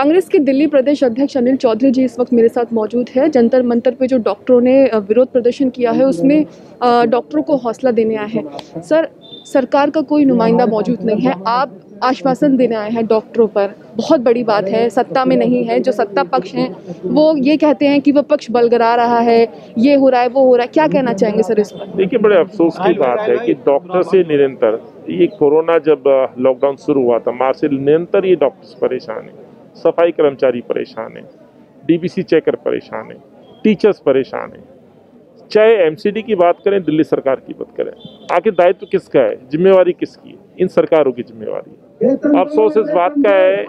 कांग्रेस के दिल्ली प्रदेश अध्यक्ष अनिल चौधरी जी इस वक्त मेरे साथ मौजूद है। जंतर मंतर पे जो डॉक्टरों ने विरोध प्रदर्शन किया है उसमें डॉक्टरों को हौसला देने आए हैं। सर, सरकार का कोई नुमाइंदा मौजूद नहीं है, आप आश्वासन देने आए हैं डॉक्टरों पर। बहुत बड़ी बात है, सत्ता में नहीं है। जो सत्ता पक्ष हैं वो ये कहते हैं कि विपक्ष बलगरा रहा है, ये हो रहा है, वो हो रहा है। क्या कहना चाहेंगे सर इस पर? देखिए, बड़े अफसोस की बात है कि डॉक्टर से निरंतर ये कोरोना जब लॉकडाउन शुरू हुआ था मार्च से निरंतर ये डॉक्टर्स परेशान हैं, सफाई कर्मचारी परेशान हैं, डीबीसी चेकर परेशान हैं, टीचर्स परेशान हैं। चाहे एमसीडी की बात करें, दिल्ली सरकार की बात करें, आखिर दायित्व किसका है, जिम्मेवारी किसकी है? इन सरकारों की जिम्मेवारी है। अफसोस इस बात का है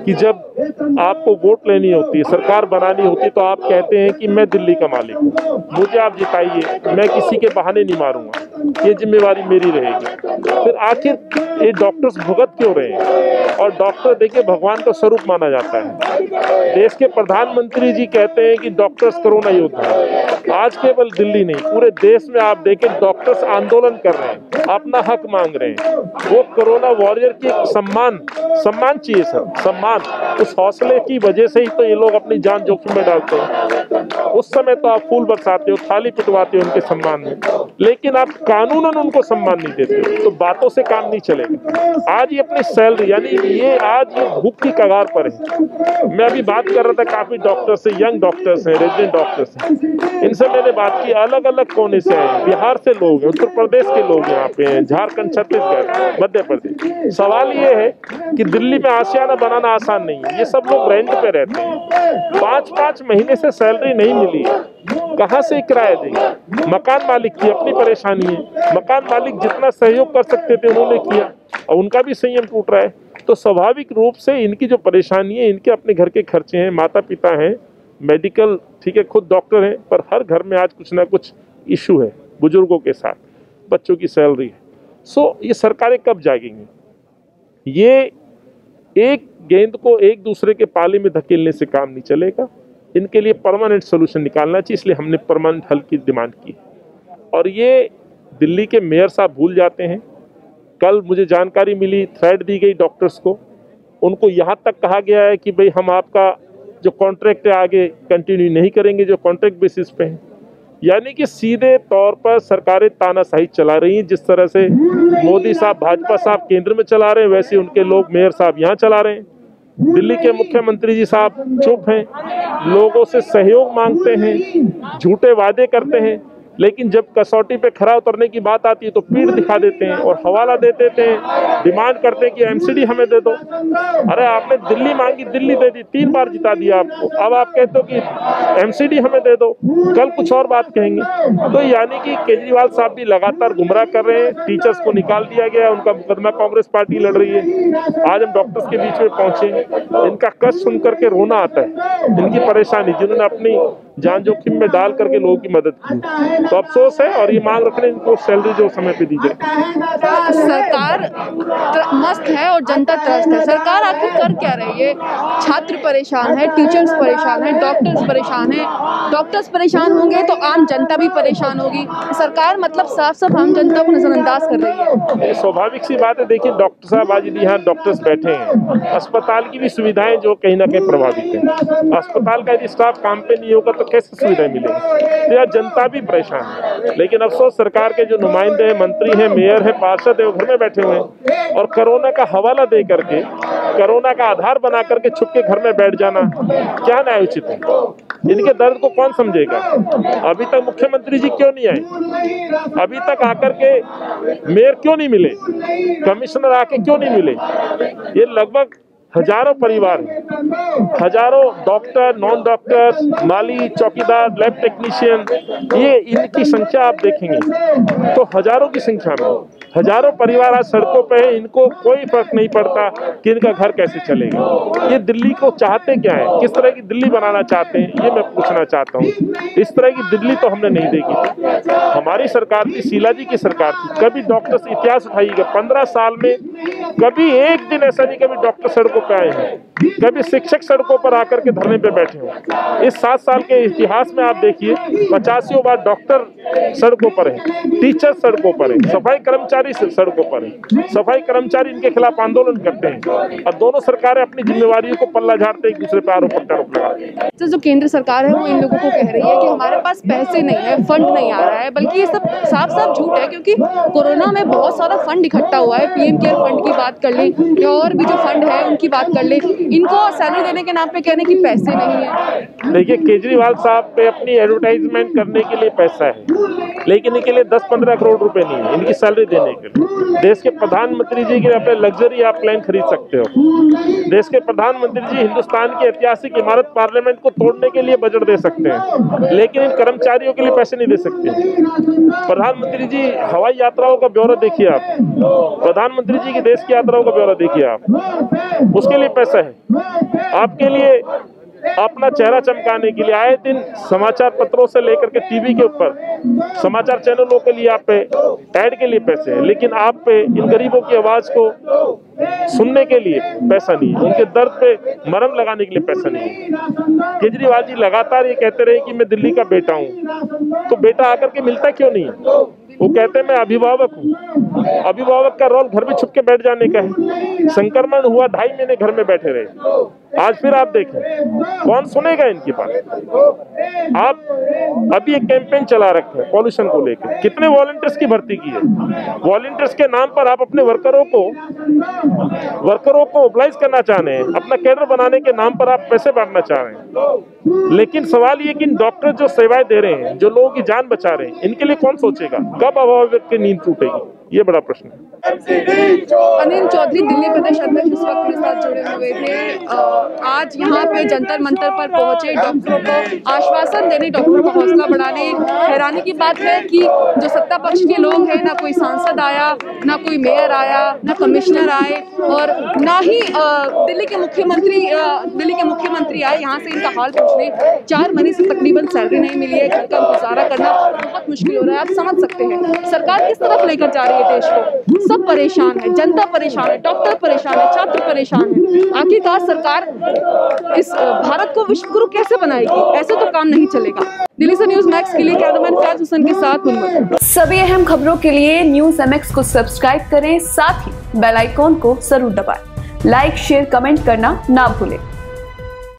कि जब आपको वोट लेनी होती है, सरकार बनानी होती है, तो आप कहते हैं कि मैं दिल्ली का मालिक हूँ, मुझे आप जिताइए, मैं किसी के बहाने नहीं मारूंगा, ये जिम्मेवारी मेरी रहेगी। फिर आखिर ये डॉक्टर्स भुगत क्यों रहे हैं? और डॉक्टर देखिए भगवान का स्वरूप माना जाता है। देश के प्रधानमंत्री जी कहते हैं कि डॉक्टर्स कोरोना योद्धा हैं। आज केवल दिल्ली नहीं, पूरे देश में आप देखें डॉक्टर्स आंदोलन कर रहे हैं, अपना हक मांग रहे हैं। वो कोरोना वॉरियर की सम्मान चाहिए सर, सम्मान। उस हौसले की वजह से ही तो ये लोग अपनी जान जोखिम में डालते हैं। उस समय तो आप फूल बरसाते हो, थाली पिटवाते हो उनके सम्मान में, लेकिन आप कानूनन उनको सम्मान नहीं देते हो, तो बातों से काम नहीं चलेगा। आज ये अपनी सैलरी यानी ये आज ये भूख की कगार पर है। मैं अभी बात कर रहा था काफी डॉक्टर से, यंग डॉक्टर्स हैं, रेजिडेंट डॉक्टर्स हैं, इनसे मैंने बात की। अलग अलग कोने से हैं, बिहार से लोग हैं, उत्तर प्रदेश के लोग यहाँ पे हैं, झारखंड, छत्तीसगढ़, मध्य प्रदेश। सवाल ये है कि दिल्ली में आशियाना बनाना आसान नहीं है। ये सब लोग रेंट पे रहते हैं, 5-5 महीने से सैलरी नहीं मिली है, कहाँ से किराया देंगे? मकान मालिक की अपनी परेशानी है, मकान मालिक जितना सहयोग कर सकते थे उन्होंने किया और उनका भी संयम टूट रहा है। तो स्वाभाविक रूप से इनकी जो परेशानी है, इनके अपने घर के खर्चे हैं, माता पिता हैं, मेडिकल, ठीक है, खुद डॉक्टर हैं, पर हर घर में आज कुछ ना कुछ इशू है, बुजुर्गों के साथ, बच्चों की सैलरी है। सो ये सरकारें कब जागेंगी? ये एक गेंद को एक दूसरे के पाले में धकेलने से काम नहीं चलेगा। इनके लिए परमानेंट सोल्यूशन निकालना चाहिए, इसलिए हमने परमानेंट हल की डिमांड की। और ये दिल्ली के मेयर साहब भूल जाते हैं। कल मुझे जानकारी मिली, थ्रेट दी गई डॉक्टर्स को, उनको यहाँ तक कहा गया है कि भाई हम आपका जो कॉन्ट्रैक्ट है आगे कंटिन्यू नहीं करेंगे, जो कॉन्ट्रैक्ट बेसिस पे है। यानी कि सीधे तौर पर सरकारें तानाशाही चला रही हैं। जिस तरह से मोदी साहब, भाजपा साहब केंद्र में चला रहे हैं, वैसे उनके लोग, मेयर साहब यहाँ चला रहे हैं। दिल्ली के मुख्यमंत्री जी साहब चुप हैं, लोगों से सहयोग मांगते हैं, झूठे वादे करते हैं, लेकिन जब कसौटी पे खरा उतरने की बात आती है तो पीठ दिखा देते हैं और हवाला दे देते हैं, डिमांड करते हैं कि एमसीडी हमें दे दो। अरे आपने दिल्ली मांगी, दिल्ली दे दी, 3 बार जिता दिया आपको, अब आप कहते हो कि एमसीडी हमें दे दो, कल कुछ और बात कहेंगे। तो यानी कि केजरीवाल साहब भी लगातार गुमराह कर रहे हैं। टीचर्स को निकाल दिया गया, उनका मुकदमा कांग्रेस पार्टी लड़ रही है। आज हम डॉक्टर्स के बीच में पहुंचे, इनका कष्ट सुन करके रोना आता है, इनकी परेशानी, जिन्होंने अपनी जान जोखिम में डाल करके लोगों की मदद की। तो अफसोस है और ये मांग रख रहे हैं इनको सैलरी जो समय पे दी जाए। सरकार मस्त है और जनता त्रस्त है। सरकार आखिर कर क्या रही है? छात्र परेशान है, टीचर्स परेशान है, डॉक्टर्स परेशान है। डॉक्टर्स परेशान होंगे तो आम जनता भी परेशान होगी। सरकार मतलब साफ साफ आम जनता को नजरअंदाज कर रही है। स्वाभाविक सी बात है। देखिए डॉक्टर साहब आज यदि यहाँ डॉक्टर्स बैठे हैं, अस्पताल की भी सुविधाएं जो कहीं ना कहीं प्रभावित है। अस्पताल का यदि स्टाफ काम पे नहीं होगा तो कैसे सुविधाएं मिलेंगी? तो यार जनता भी परेशान है। लेकिन अफसोस सरकार के जो नुमाइंदे हैं, मंत्री हैं, मेयर हैं, पार्षद हैं, वो घर में बैठे हुए हैं और कोरोना का हवाला दे करके, कोरोना का आधार बना करके छुप के घर में बैठ जाना क्या न्यायोचित है? इनके दर्द को कौन समझेगा? अभी तक मुख्यमंत्री जी क्यों नहीं आए? अभी तक आकर के मेयर क्यों नहीं मिले? कमिश्नर आके क्यों नहीं मिले? ये लगभग हजारों परिवार हैं, हजारों डॉक्टर, नॉन डॉक्टर्स, माली, चौकीदार, लैब टेक्नीशियन, ये इनकी संख्या आप देखेंगे तो हजारों की संख्या में हजारों परिवार आज सड़कों पे हैं। इनको कोई फर्क नहीं पड़ता कि इनका घर कैसे चलेगा। ये दिल्ली को चाहते क्या है, किस तरह की दिल्ली बनाना चाहते हैं, ये मैं पूछना चाहता हूँ। इस तरह की दिल्ली तो हमने नहीं देखी। हमारी सरकार थी, शीला जी की सरकार थी, कभी डॉक्टर्स इतिहास उठाइएगा 15 साल में कभी एक दिन ऐसा नहीं कभी डॉक्टर सड़कों पे आए हैं। कभी शिक्षक सड़कों पर आकर के धरने पे बैठे हो। इस 7 साल के इतिहास में आप देखिए 85 बार डॉक्टर सड़कों पर है, टीचर सड़कों पर है, सफाई कर्मचारी सड़कों पर है। सफाई कर्मचारी इनके खिलाफ आंदोलन करते हैं और दोनों सरकारें अपनी जिम्मेवारियों को पल्ला झाड़ते एक दूसरे पर आरोप प्रत्यारोप लगाते हैं। जो केंद्र सरकार है वो इन लोगों को कह रही है कि हमारे पास पैसे नहीं है, फंड नहीं आ रहा है, बल्कि ये सब साफ साफ झूठ है, क्योंकि कोरोना में बहुत सारा फंड इकट्ठा हुआ है। पीएम केयर फंड की बात कर ले या और भी जो फंड है उनकी बात कर ले, इनको सैलरी देने के नाम पे कहने की पैसे नहीं है। देखिए केजरीवाल साहब पे अपनी एडवर्टाइजमेंट करने के लिए पैसा है, लेकिन इनके लिए 10-15 करोड़ रुपए नहीं है इनकी सैलरी देने के लिए। देश के प्रधानमंत्री जी के अपने लग्जरी आप प्लेन खरीद सकते हो। देश के प्रधानमंत्री जी हिंदुस्तान की ऐतिहासिक इमारत पार्लियामेंट को तोड़ने के लिए बजट दे सकते हैं, लेकिन इन कर्मचारियों के लिए पैसे नहीं दे सकते। प्रधानमंत्री जी हवाई यात्राओं का ब्यौरा देखिए आप, प्रधानमंत्री जी की देश की यात्राओं का ब्यौरा देखिए आप, उसके लिए पैसा है। आपके लिए अपना चेहरा चमकाने के लिए आए दिन समाचार पत्रों से लेकर के टीवी के ऊपर समाचार चैनलों के लिए आप पे ऐड के लिए पैसे हैं, लेकिन आप पे इन गरीबों की आवाज को सुनने के लिए पैसा नहीं है, उनके दर्द पे मरहम लगाने के लिए पैसा नहीं है। केजरीवाल जी लगातार ये कहते रहे कि मैं दिल्ली का बेटा हूँ, तो बेटा आकर के मिलता क्यों नहीं है? वो कहते हैं मैं अभिभावक हूँ। अभिभावक का रोल घर में छुप के बैठ जाने का है। संक्रमण हुआ 2.5 महीने घर में बैठे रहे, आज फिर आप देखें कौन सुनेगा इनकी बात। आप अभी एक कैंपेन चला रखे हैं पॉल्यूशन को लेकर, कितने वॉलंटियर्स की भर्ती की है। वॉलंटियर्स के नाम पर आप अपने वर्करों को मोबिलाइज करना चाह रहे हैं, अपना कैडर बनाने के नाम पर आप पैसे बांटना चाह रहे हैं। लेकिन सवाल ये कि डॉक्टर जो सेवाएं दे रहे हैं, जो लोगों की जान बचा रहे हैं, इनके लिए कौन सोचेगा? कब अभिभावक की नींद टूटेगी? ये बड़ा प्रश्न है। अनिल चौधरी दिल्ली प्रदेश अध्यक्ष इस वक्त मेरे साथ जुड़े हुए थे। आज यहाँ पे जंतर मंतर पर पहुंचे, डॉक्टरों को आश्वासन देने, डॉक्टरों को हौसला बढ़ाने। हैरानी की बात है कि जो सत्ता पक्ष के लोग हैं, ना कोई सांसद आया, ना कोई मेयर आया, ना कमिश्नर आए, और ना ही दिल्ली के मुख्यमंत्री आए यहाँ से इनका हाल पूछने। 4 महीने से तकरीबन सैलरी नहीं मिली है, घर का गुजारा करना बहुत मुश्किल हो रहा है। आप समझ सकते हैं सरकार किस तरफ लेकर जा रही है देश को। सब परेशान है, जनता परेशान है, डॉक्टर परेशान है, छात्र परेशान है। आखिरकार सरकार इस भारत को विश्व गुरु कैसे बनाएगी? ऐसे तो काम नहीं चलेगा। दिल्ली से न्यूज़ मैक्स के लिए कैमरामैन फैज हुसैन के साथ मुनवर। सभी अहम खबरों के लिए न्यूज़ MX को सब्सक्राइब करें, साथ ही बेल आइकॉन को जरूर दबाएं। लाइक, शेयर, कमेंट करना ना भूलें।